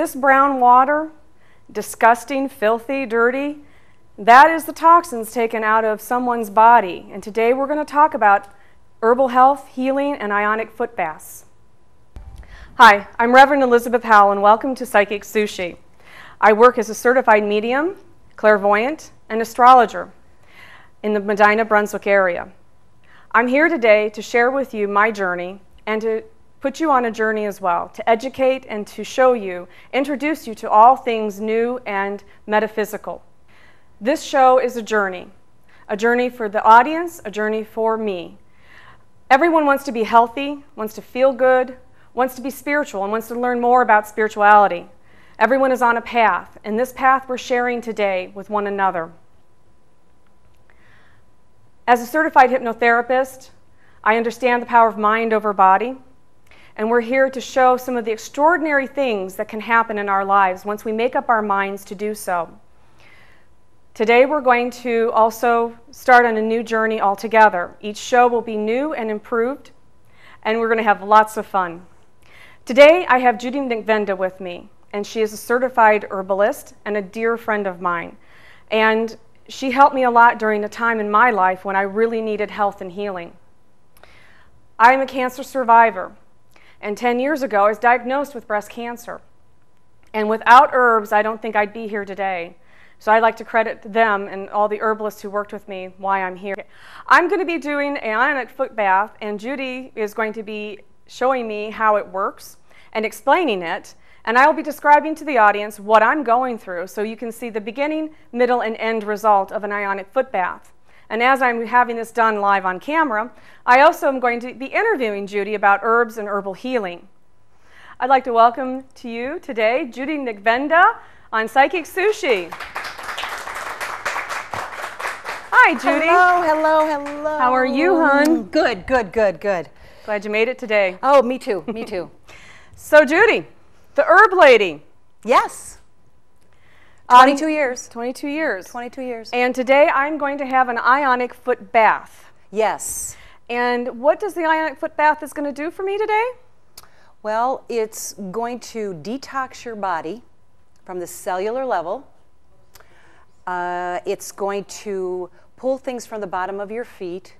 This brown water, disgusting, filthy, dirty, that is the toxins taken out of someone's body. And today we're going to talk about herbal health, healing, and ionic foot baths. Hi, I'm Reverend Elizabeth Howell, and welcome to Psychic Sushi. I work as a certified medium, clairvoyant, and astrologer in the Medina, Brunswick area. I'm here today to share with you my journey and to put you on a journey as well, to educate and to show you, introduce you to all things new and metaphysical. This show is a journey for the audience, a journey for me. Everyone wants to be healthy, wants to feel good, wants to be spiritual, and wants to learn more about spirituality. Everyone is on a path, and this path we're sharing today with one another. As a certified hypnotherapist, I understand the power of mind over body, and we're here to show some of the extraordinary things that can happen in our lives once we make up our minds to do so. Today we're going to also start on a new journey altogether. Each show will be new and improved, and we're going to have lots of fun. Today I have Judy Nekvinda with me, and she is a certified herbalist and a dear friend of mine. And she helped me a lot during a time in my life when I really needed health and healing. I'm a cancer survivor, and 10 years ago I was diagnosed with breast cancer. And without herbs, I don't think I'd be here today. So I'd like to credit them and all the herbalists who worked with me why I'm here. I'm going to be doing an Ionic Footbath, and Judy is going to be showing me how it works and explaining it. And I will be describing to the audience what I'm going through so you can see the beginning, middle, and end result of an Ionic Footbath. And as I'm having this done live on camera, I also am going to be interviewing Judy about herbs and herbal healing. I'd like to welcome to you today Judy Nekvinda on Psychic Sushi. Hi, Judy. Hello, hello, hello. How are you, hon? Good, good, good, good. Glad you made it today. Oh, me too, me too. So, Judy, the Herb Lady. Yes. 22 years. 22 years. 22 years. And today I'm going to have an Ionic Foot Bath. Yes. And what does the Ionic Foot Bath is going to do for me today? Well, it's going to detox your body from the cellular level. It's going to pull things from the bottom of your feet.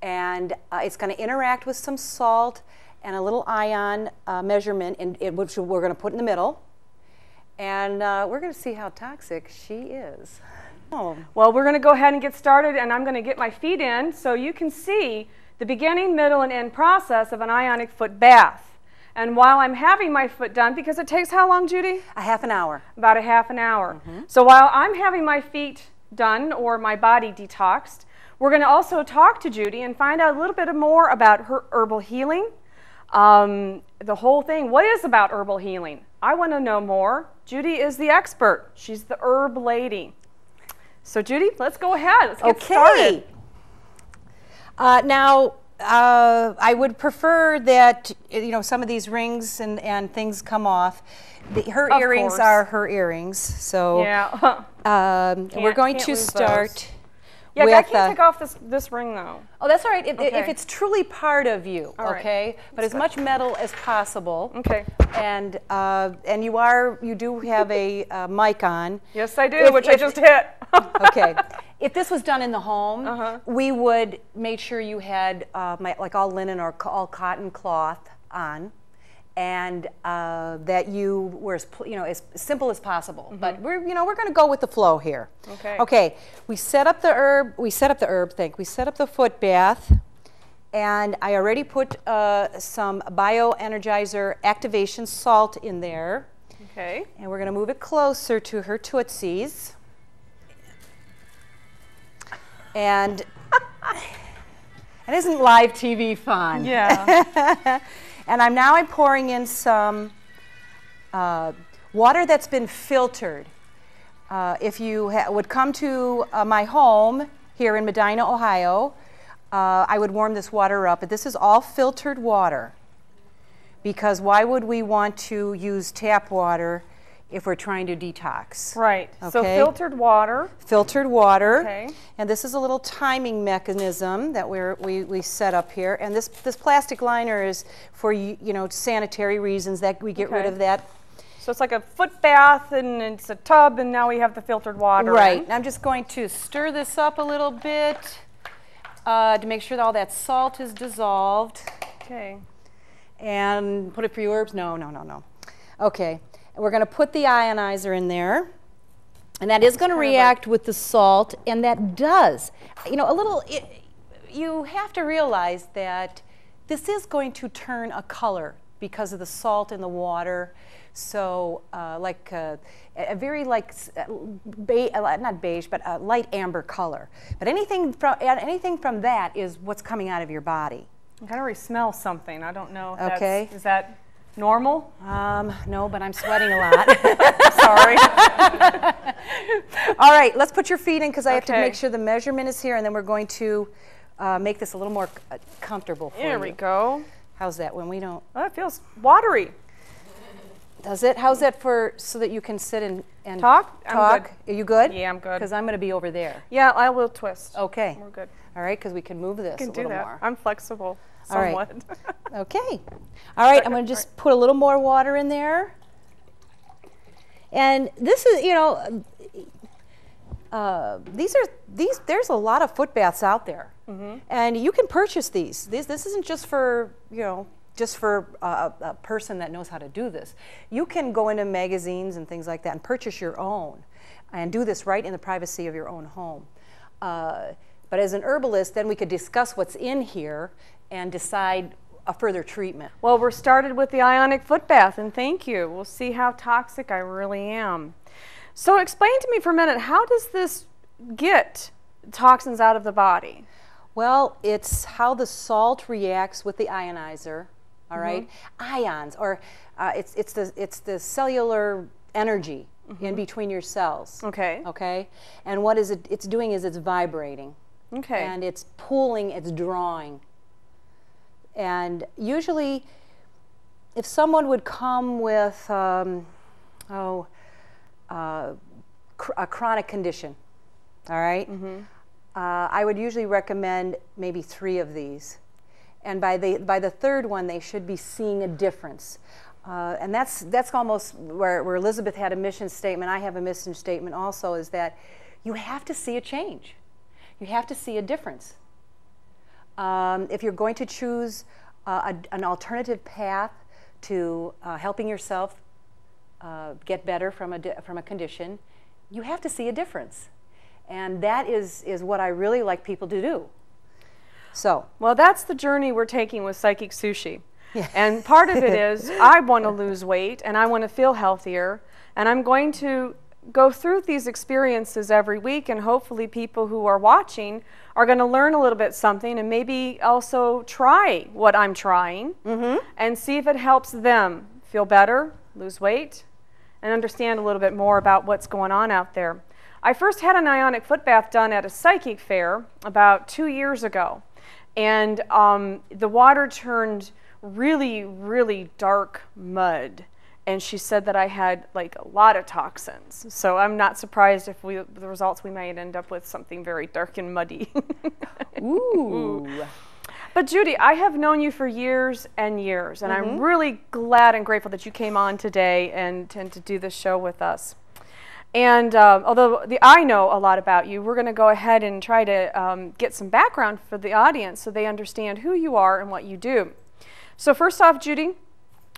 And it's going to interact with some salt and a little ion measurement, which we're going to put in the middle. And we're going to see how toxic she is. Oh. Well, we're going to go ahead and get started, and I'm going to get my feet in so you can see the beginning, middle, and end process of an Ionic Foot Bath. And while I'm having my foot done, because it takes how long, Judy? A half an hour. About a half an hour. So while I'm having my feet done or my body detoxed, we're going to also talk to Judy and find out a little bit more about her herbal healing. The whole thing. What is about herbal healing? I want to know more. Judy is the expert. She's the Herb Lady. So Judy, let's go ahead. Let's get started. Now, I would prefer that, you know, some of these rings and things come off. Her earrings are her earrings. So yeah. we're going to start. Yeah, I can't take off this ring though. Oh, that's all right. If it's truly part of you, okay? But as much metal as possible. Okay. And you do have a mic on. Yes, I do, which I just hit. Okay. If this was done in the home, we would make sure you had like all linen or all cotton cloth on, and that you were as simple as possible. But we're going to go with the flow here. Okay. Okay. We set up the herb. We set up the foot bath, and I already put some bioenergizer activation salt in there. Okay. And we're going to move it closer to her tootsies. And isn't live TV fun? Yeah. And I'm pouring in some water that's been filtered. If you would come to my home here in Medina, Ohio, I would warm this water up. But this is all filtered water, because why would we want to use tap water if we're trying to detox? Right. Okay. So filtered water. Filtered water. Okay. And this is a little timing mechanism that we set up here. And this plastic liner is for sanitary reasons, that we get rid of that. So it's like a foot bath, and it's a tub, and now we have the filtered water. Right. I'm just going to stir this up a little bit to make sure that all that salt is dissolved. Okay. And put a few herbs. No. Okay. And we're going to put the ionizer in there. And that is going to react with the salt, and that does. You know, you have to realize that this is going to turn a color because of the salt in the water. So like a very not beige, but a light amber color. But anything from that is what's coming out of your body. I kind of already smell something. I don't know if okay. Is that normal? No, but I'm sweating a lot. Sorry. All right, let's put your feet in because I have to make sure the measurement is here, and then we're going to make this a little more comfortable for you. There we go. How's that when we don't? Oh, it feels watery. Does it? How's that so that you can sit and talk? I'm good. Are you good? Yeah, I'm good. Because I'm going to be over there. Yeah, I will twist. Okay. We're good. All right, because we can move this a little more. I'm flexible, somewhat. All right. Okay. All right, I'm going to just put a little more water in there. And this is, you know, there's a lot of foot baths out there, and you can purchase these. This isn't just for, you know, just for a person that knows how to do this. You can go into magazines and things like that and purchase your own, and do this right in the privacy of your own home. But as an herbalist, then we could discuss what's in here and decide a further treatment. Well, we're started with the Ionic Footbath, and thank you. We'll see how toxic I really am. So explain to me for a minute, how does this get toxins out of the body? Well, it's how the salt reacts with the ionizer, all right? Ions, or it's the cellular energy in between your cells. Okay. Okay? And what is it's doing is it's vibrating. Okay. And it's pulling, it's drawing. And usually, if someone would come with a chronic condition, all right, I would usually recommend maybe 3 of these. And by the third one, they should be seeing a difference. And that's almost where Elizabeth had a mission statement. I have a mission statement also, is that you have to see a change. You have to see a difference. If you're going to choose an alternative path to helping yourself get better from a condition, you have to see a difference. And that is what I really like people to do. So, well, that's the journey we're taking with Psychic Sushi. Yeah. And part of it is I want to lose weight and I want to feel healthier, and I'm going to go through these experiences every week, and hopefully people who are watching are going to learn a little bit something and maybe also try what I'm trying and see if it helps them feel better, lose weight, and understand a little bit more about what's going on out there. I first had an Ionic Footbath done at a psychic fair about 2 years ago, and the water turned really, really dark mud. And she said that I had like a lot of toxins. So I'm not surprised if the results we might end up with something very dark and muddy. Ooh. But Judy, I have known you for years and years, and I'm really glad and grateful that you came on today and to do this show with us. And although I know a lot about you, we're going to go ahead and try to get some background for the audience so they understand who you are and what you do. So first off, Judy,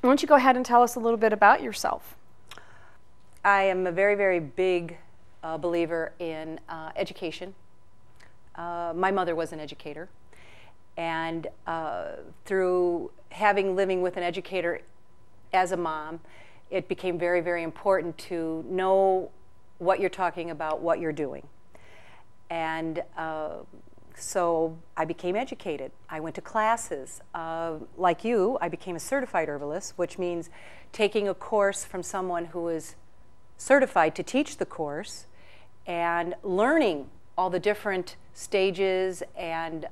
why don't you go ahead and tell us a little bit about yourself? I am a very, very big believer in education. My mother was an educator, and through living with an educator as a mom, it became very, very important to know what you're talking about, what you're doing. And so I became educated. I went to classes. Like you, I became a certified herbalist, which means taking a course from someone who is certified to teach the course and learning all the different stages and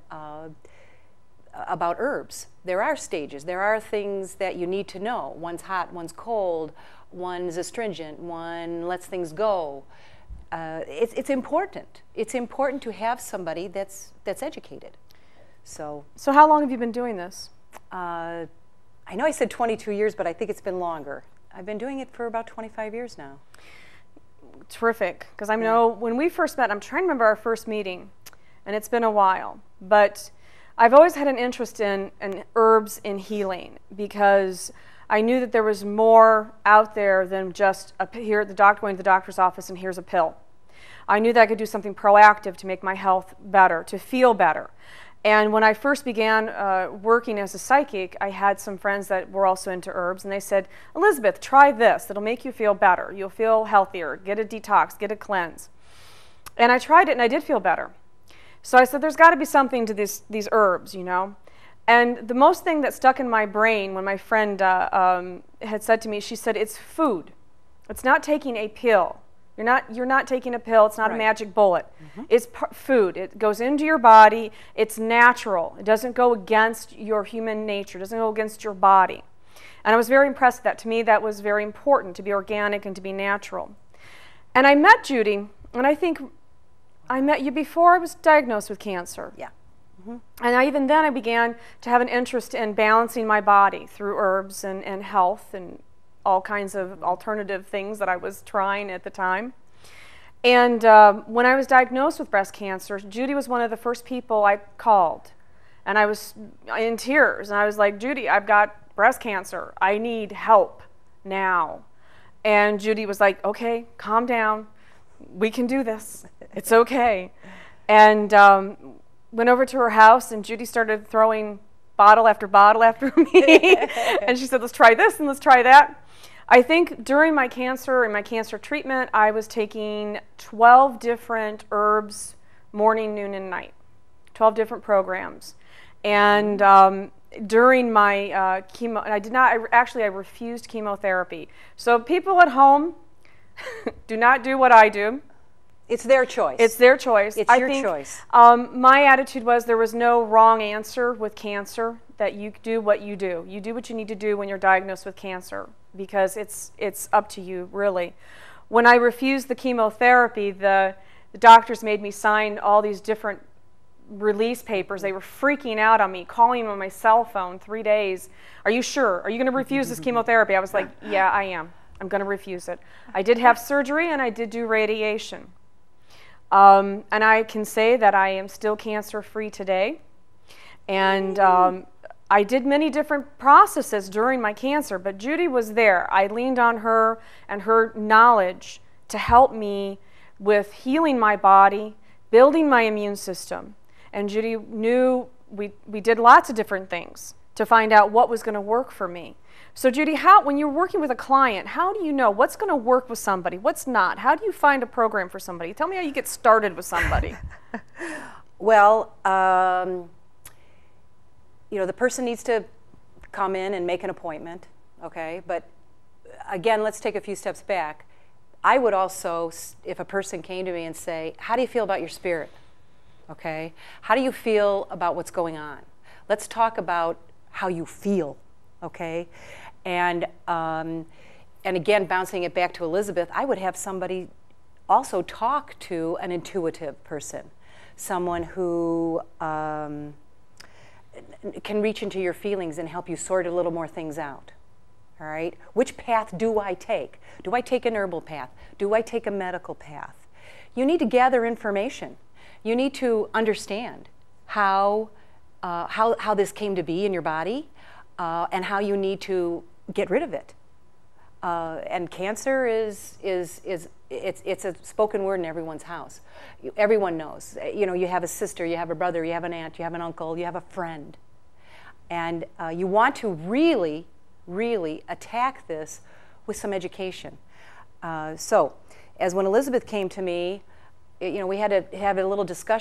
about herbs. There are stages. There are things that you need to know. One's hot, one's cold, one's astringent, one lets things go. It's important. It's important to have somebody that's educated. So how long have you been doing this? I know I said 22 years, but I think it's been longer. I've been doing it for about 25 years now. Terrific, because I know when we first met, I'm trying to remember our first meeting, and it's been a while, but I've always had an interest in herbs in healing, because I knew that there was more out there than just going to the doctor's office and here's a pill. I knew that I could do something proactive to make my health better, to feel better. And when I first began working as a psychic, I had some friends that were also into herbs, and they said, Elizabeth, try this. It'll make you feel better. You'll feel healthier. Get a detox. Get a cleanse. And I tried it, and I did feel better. So I said, there's got to be something to these herbs, you know. And the most thing that stuck in my brain when my friend had said to me, she said, it's food. It's not taking a pill. You're not taking a pill. It's not a magic bullet. It's food. It goes into your body. It's natural. It doesn't go against your human nature. It doesn't go against your body. And I was very impressed with that. To me, that was very important, to be organic and to be natural. And I met Judy, and I think I met you before I was diagnosed with cancer. Yeah. And even then I began to have an interest in balancing my body through herbs and health and all kinds of alternative things that I was trying at the time. And when I was diagnosed with breast cancer, Judy was one of the first people I called. And I was in tears. And I was like, Judy, I've got breast cancer. I need help now. And Judy was like, okay, calm down. We can do this. It's okay. And went over to her house, and Judy started throwing bottle after me. And she said, let's try this and let's try that. I think during my cancer and my cancer treatment, I was taking 12 different herbs morning, noon, and night. 12 different programs. And during my chemo, I refused chemotherapy. So people at home, do not do what I do. It's their choice. It's their choice. It's your choice. My attitude was there was no wrong answer with cancer, that you do what you do. You do what you need to do when you're diagnosed with cancer, because it's up to you, really. When I refused the chemotherapy, the doctors made me sign all these different release papers. They were freaking out on me, calling on my cell phone 3 days. Are you sure? Are you going to refuse this chemotherapy? I was like, yeah, I am. I'm going to refuse it. I did have surgery, and I did do radiation. And I can say that I am still cancer-free today. And I did many different processes during my cancer, but Judy was there. I leaned on her and her knowledge to help me with healing my body, building my immune system. And Judy knew we did lots of different things to find out what was going to work for me. So Judy, when you're working with a client, how do you know what's going to work with somebody, what's not? How do you find a program for somebody? Tell me how you get started with somebody. Well, you know, the person needs to come in and make an appointment, okay? But again, let's take a few steps back. I would also, if a person came to me and say, how do you feel about your spirit, okay? How do you feel about what's going on? Let's talk about how you feel, okay? And again, bouncing it back to Elizabeth, I would have somebody also talk to an intuitive person, someone who can reach into your feelings and help you sort a little more things out, all right? Which path do I take? Do I take an herbal path? Do I take a medical path? You need to gather information. You need to understand how this came to be in your body, and how you need to get rid of it. And cancer it's a spoken word in everyone's house. Everyone knows. You know, you have a sister, you have a brother, you have an aunt, you have an uncle, you have a friend. And you want to really, really attack this with some education. So, as when Elizabeth came to me, you know, we had to have a little discussion.